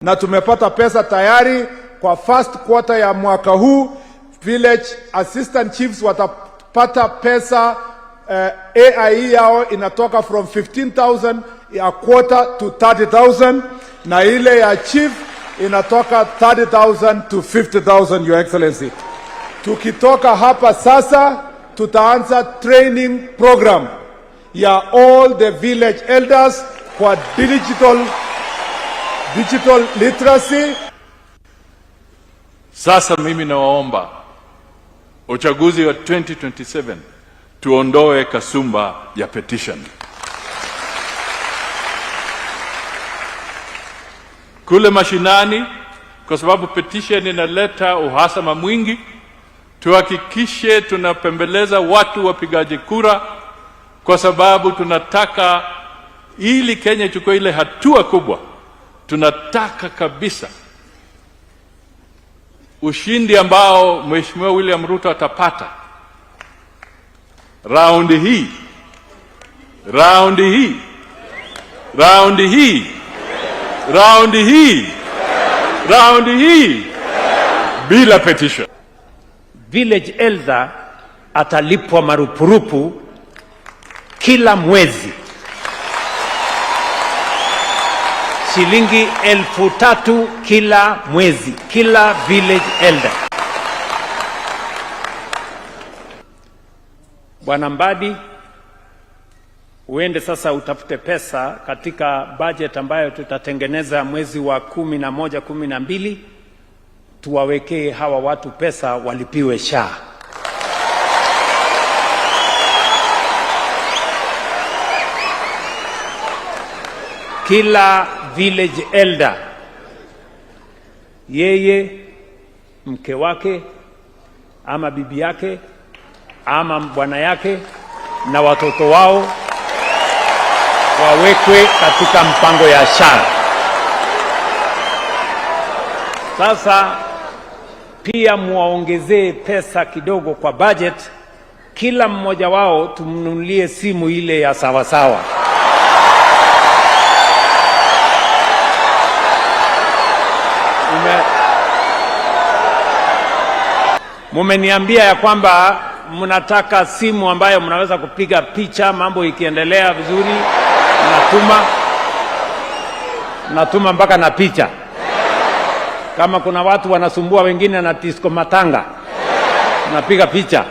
na tumepata pesa tayari kwa first quarter ya mwaka huu. Village assistant chiefs watapata pesa AIE yao inatoka from 15,000 a quarter to 30,000, na ile ya chief inatoka 30,000 to 50,000, Your Excellency. Tukitoka hapa sasa, tutaanza training program ya all the village elders kwa digital literacy. Sasa mimi nawaomba uchaguzi wa 2027 tuondoe kasumba ya petition. Kule mashinani, kwa sababu petition inaleta uhasama mwingi, tuhakikishe tunapembeleza watu wapigaji kura, kwa sababu tunataka ili Kenya ichukue ile hatua kubwa. Tunataka kabisa ushindi ambao Mheshimiwa William Ruto atapata raundi hii bila petition. Village elder atalipwa marupurupu kila mwezi shilingi 3,000 kila mwezi, kila village elder. Bwana Mbadi, uende sasa utafute pesa katika budget ambayo tutatengeneza mwezi wa 11, 12, tuwawekee hawa watu pesa walipiwe SHA. Kila village elder, yeye, mke wake ama bibi yake ama bwana yake na watoto wao wawekwe katika mpango ya SHA. Sasa pia muwaongezee pesa kidogo kwa budget, kila mmoja wao tumnunulie simu ile ya sawasawa. Mumeniambia ya kwamba mnataka simu ambayo mnaweza kupiga picha, mambo ikiendelea vizuri, natuma mpaka na picha. Kama kuna watu wanasumbua wengine na disco matanga, napiga picha.